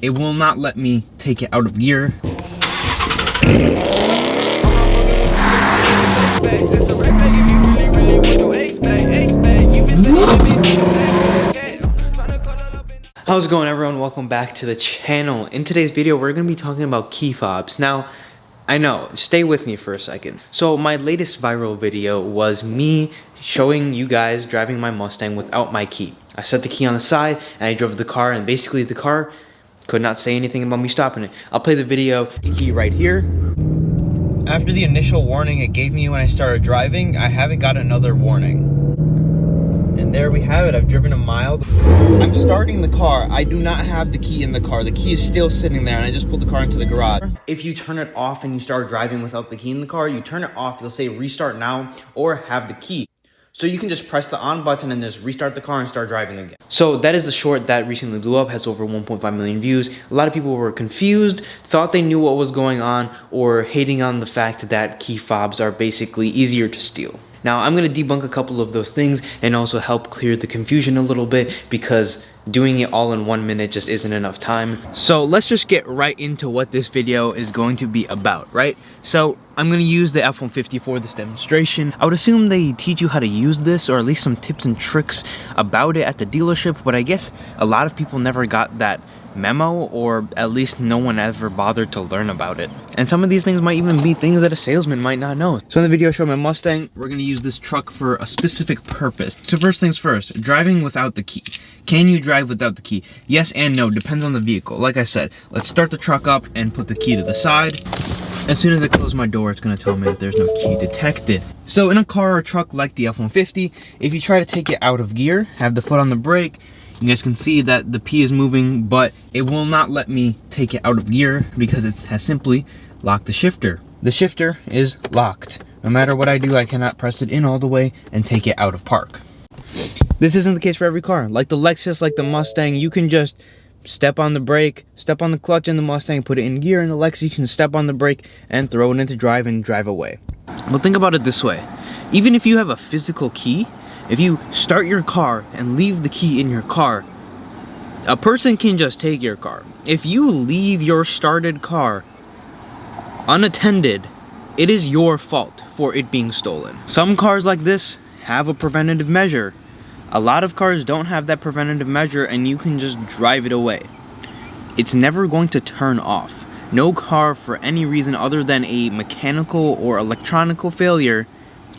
it will not let me take it out of gear. How's it going, everyone? Welcome back to the channel. In today's video, we're going to be talking about key fobs. Now, I know, stay with me for a second. So my latest viral video was me showing you guys driving my Mustang without my key. I set the key on the side and I drove the car, and basically the car could not say anything about me stopping it. I'll play the video, key right here. After the initial warning it gave me when I started driving, I haven't got another warning. And there we have it. I've driven a mile. I'm starting the car. I do not have the key in the car. The key is still sitting there, and I just pulled the car into the garage. If you turn it off and you start driving without the key in the car, you turn it off, it'll say restart now or have the key. So you can just press the on button and just restart the car and start driving again. So that is the short that recently blew up, has over 1.5 million views. A lot of people were confused, thought they knew what was going on, or hating on the fact that key fobs are basically easier to steal. Now, I'm going to debunk a couple of those things and also help clear the confusion a little bit, because doing it all in 1 minute just isn't enough time. So let's just get right into what this video is going to be about, right? So I'm going to use the F-150 for this demonstration. I would assume they teach you how to use this, or at least some tips and tricks about it at the dealership, but I guess a lot of people never got that memo, or at least no one ever bothered to learn about it. And some of these things might even be things that a salesman might not know. So in the video I showed my Mustang, we're going to use this truck for a specific purpose. So first things first, driving without the key. Can you drive without the key? Yes and no, depends on the vehicle. Like I said, let's start the truck up and put the key to the side. As soon as I close my door, it's going to tell me that there's no key detected. So in a car or truck like the F-150, if you try to take it out of gear, have the foot on the brake, you guys can see that the P is moving, but it will not let me take it out of gear because it has simply locked the shifter. The shifter is locked. No matter what I do, I cannot press it in all the way and take it out of park. This isn't the case for every car. Like the Lexus, like the Mustang, you can just step on the brake, step on the clutch in the Mustang, put it in gear. In the Lexus, you can step on the brake and throw it into drive and drive away. But think about it this way. Even if you have a physical key, if you start your car and leave the key in your car, a person can just take your car. If you leave your started car unattended, it is your fault for it being stolen. Some cars like this have a preventative measure. A lot of cars don't have that preventative measure, and you can just drive it away. It's never going to turn off. No car, for any reason other than a mechanical or electronical failure,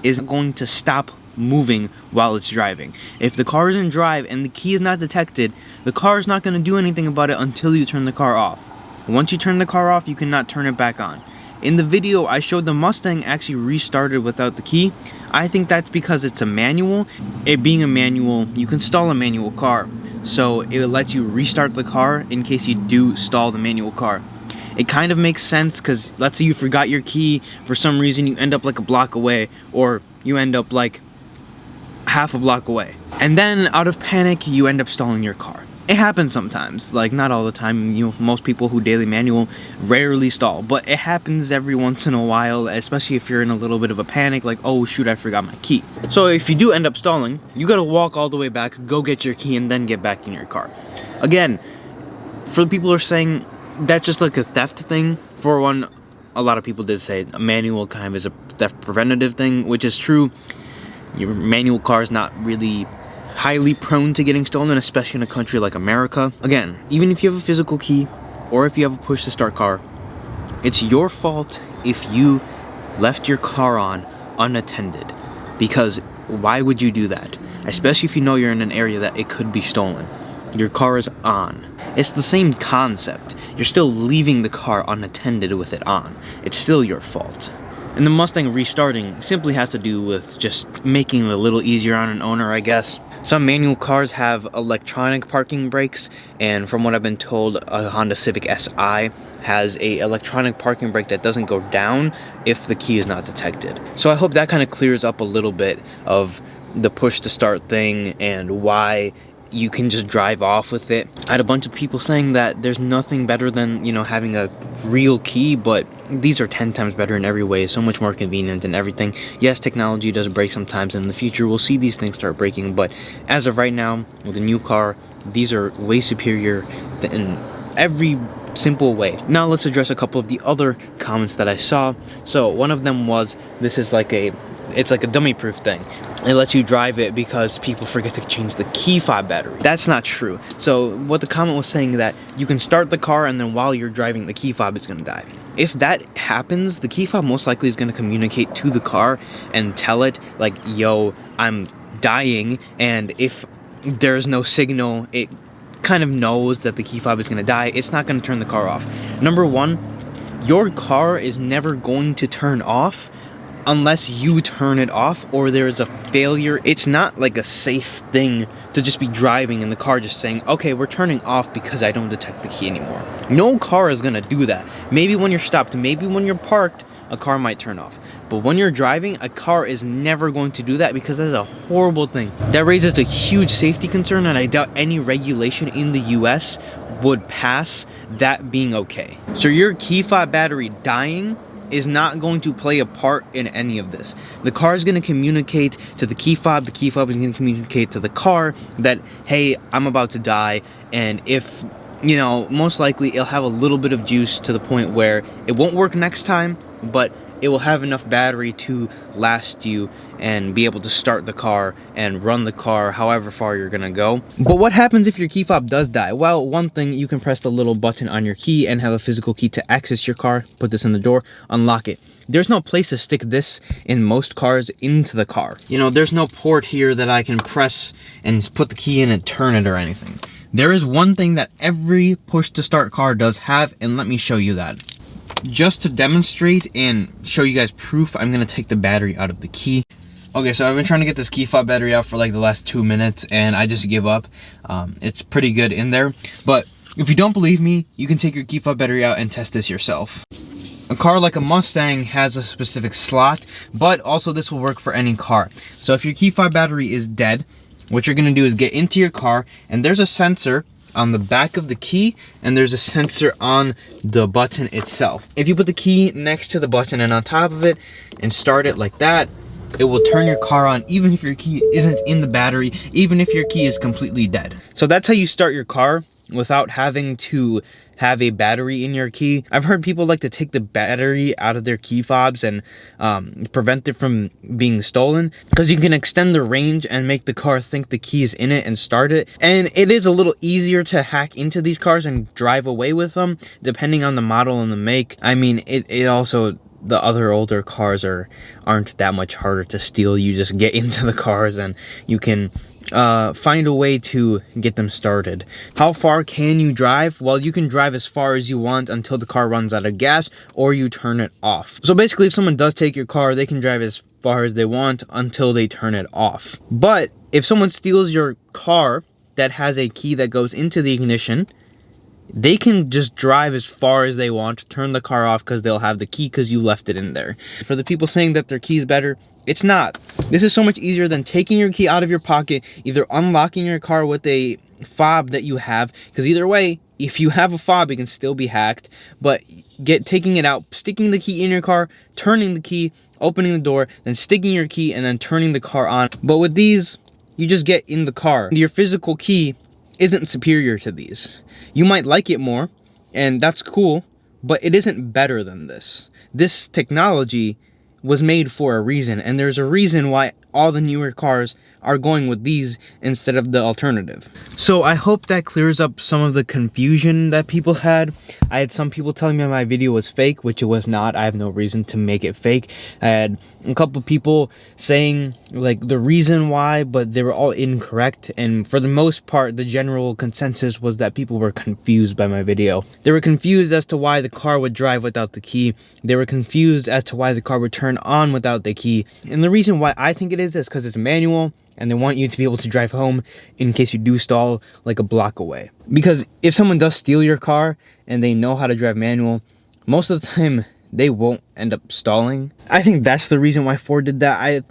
is going to stop moving while it's driving. If the car is in drive and the key is not detected, the car is not going to do anything about it until you turn the car off. Once you turn the car off, you cannot turn it back on. In the video, I showed the Mustang actually restarted without the key. I think that's because it's a manual. It being a manual, you can stall a manual car, so it will let you restart the car in case you do stall the manual car. It kind of makes sense, because let's say you forgot your key for some reason, you end up like a block away, or you end up like half a block away, and then out of panic you end up stalling your car. It happens sometimes, like not all the time. You know, most people who daily manual rarely stall, but it happens every once in a while, especially if you're in a little bit of a panic, like, oh shoot, I forgot my key. So if you do end up stalling, you gotta walk all the way back, go get your key, and then get back in your car. Again, for the people who are saying that's just like a theft thing, for one, a lot of people did say a manual kind of is a theft preventative thing, which is true. Your manual car is not really highly prone to getting stolen, especially in a country like America. Again, even if you have a physical key or if you have a push to start car, it's your fault if you left your car on unattended. Because why would you do that? Especially if you know you're in an area that it could be stolen. Your car is on. It's the same concept. You're still leaving the car unattended with it on. It's still your fault. And the Mustang restarting simply has to do with just making it a little easier on an owner, I guess. Some manual cars have electronic parking brakes, and from what I've been told, a Honda Civic Si has a electronic parking brake that doesn't go down if the key is not detected. So I hope that kind of clears up a little bit of the push to start thing and why you can just drive off with it. I had a bunch of people saying that there's nothing better than, you know, having a real key, but these are 10 times better in every way, so much more convenient and everything. Yes, technology does break sometimes, and in the future we'll see these things start breaking, but as of right now, with a new car, these are way superior than every simple way. Now let's address a couple of the other comments that I saw. So one of them was, this is like it's like a dummy proof thing. It lets you drive it because people forget to change the key fob battery. That's not true. So what the comment was saying, that you can start the car and then while you're driving the key fob is gonna die. If that happens, the key fob most likely is gonna communicate to the car and tell it like, yo, I'm dying, and if there's no signal, it kind of knows that the key fob is gonna die. It's not gonna turn the car off. Number one, your car is never going to turn off unless you turn it off or there is a failure. It's not like a safe thing to just be driving and the car just saying, okay, we're turning off because I don't detect the key anymore. No car is gonna do that. Maybe when you're stopped, maybe when you're parked, a car might turn off. But when you're driving, a car is never going to do that because that's a horrible thing. That raises a huge safety concern, and I doubt any regulation in the US would pass that being okay. So your key fob battery dying is not going to play a part in any of this. The car is going to communicate to the key fob is going to communicate to the car that, hey, I'm about to die, and if, you know, most likely it'll have a little bit of juice to the point where it won't work next time, but it will have enough battery to last you and be able to start the car and run the car however far you're gonna go. But what happens if your key fob does die? Well, one thing, you can press the little button on your key and have a physical key to access your car, put this in the door, unlock it. There's no place to stick this in most cars into the car. You know, there's no port here that I can press and put the key in and turn it or anything. There is one thing that every push to start car does have, and let me show you that. Just to demonstrate and show you guys proof, I'm gonna take the battery out of the key. Okay, so I've been trying to get this key fob battery out for like the last 2 minutes and I just give up. It's pretty good in there, but if you don't believe me, you can take your key fob battery out and test this yourself. A car like a Mustang has a specific slot, but also this will work for any car. So if your key fob battery is dead, what you're gonna do is get into your car, and there's a sensor on the back of the key and there's a sensor on the button itself. If you put the key next to the button and on top of it and start it like that, it will turn your car on even if your key isn't in the battery, even if your key is completely dead. So that's how you start your car without having to have a battery in your key. I've heard people like to take the battery out of their key fobs and prevent it from being stolen, because you can extend the range and make the car think the key is in it and start it. And it is a little easier to hack into these cars and drive away with them, depending on the model and the make. I mean, it also, the other older cars aren't that much harder to steal. You just get into the cars and you can find a way to get them started. How far can you drive? Well, you can drive as far as you want until the car runs out of gas or you turn it off. So basically, if someone does take your car, they can drive as far as they want until they turn it off. But if someone steals your car that has a key that goes into the ignition, they can just drive as far as they want, turn the car off because they'll have the key because you left it in there. For the people saying that their key is better, it's not. This is so much easier than taking your key out of your pocket, either unlocking your car with a fob that you have, because either way, if you have a fob, it can still be hacked, but taking it out, sticking the key in your car, turning the key, opening the door, then sticking your key, and then turning the car on. But with these, you just get in the car. Your physical key isn't superior to these. You might like it more, and that's cool, but it isn't better than this. This technology was made for a reason, and there's a reason why all the newer cars are going with these instead of the alternative. So I hope that clears up some of the confusion that people had. I had some people telling me my video was fake, which it was not. I have no reason to make it fake. I had a couple people saying like the reason why, but they were all incorrect. And for the most part, the general consensus was that people were confused by my video. They were confused as to why the car would drive without the key. They were confused as to why the car would turn on without the key. And the reason why I think it is because it's manual, and they want you to be able to drive home in case you do stall like a block away. Because if someone does steal your car and they know how to drive manual, most of the time they won't end up stalling. I think that's the reason why Ford did that. I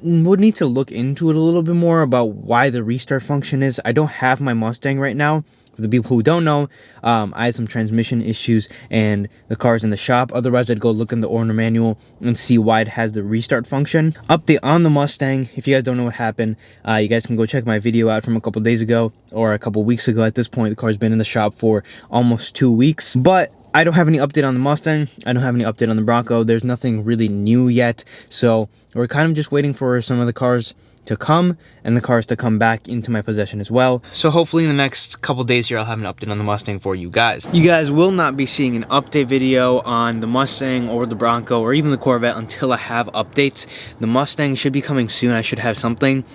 would need to look into it a little bit more about why the restart function is. I don't have my Mustang right now, For the people who don't know, I had some transmission issues and the car's in the shop. Otherwise, I'd go look in the owner manual and see why it has the restart function. Update on the Mustang. If you guys don't know what happened, you guys can go check my video out from a couple days ago or a couple weeks ago. At this point, the car's been in the shop for almost 2 weeks. But I don't have any update on the Mustang. I don't have any update on the Bronco. There's nothing really new yet. So we're kind of just waiting for some of the cars to come and the cars to come back into my possession as well. So hopefully in the next couple days here, I'll have an update on the Mustang for you guys. You guys will not be seeing an update video on the Mustang or the Bronco or even the Corvette until I have updates. The Mustang should be coming soon. I should have something.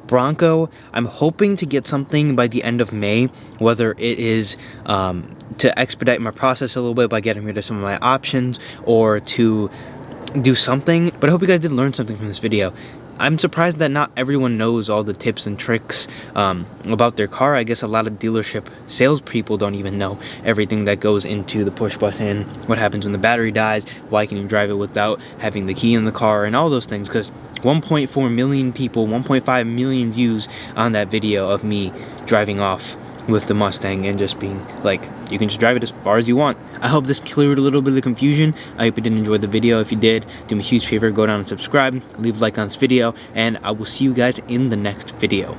Bronco, I'm hoping to get something by the end of May, whether it is to expedite my process a little bit by getting rid of some of my options or to do something. But I hope you guys did learn something from this video. I'm surprised that not everyone knows all the tips and tricks about their car. I guess a lot of dealership salespeople don't even know everything that goes into the push button, what happens when the battery dies, why can you drive it without having the key in the car, and all those things. Because 1.4 million people, 1.5 million views on that video of me driving off with the Mustang and just being like, you can just drive it as far as you want. I hope this cleared a little bit of the confusion. I hope you did enjoy the video. If you did, do me a huge favor, go down and subscribe, leave a like on this video, and I will see you guys in the next video.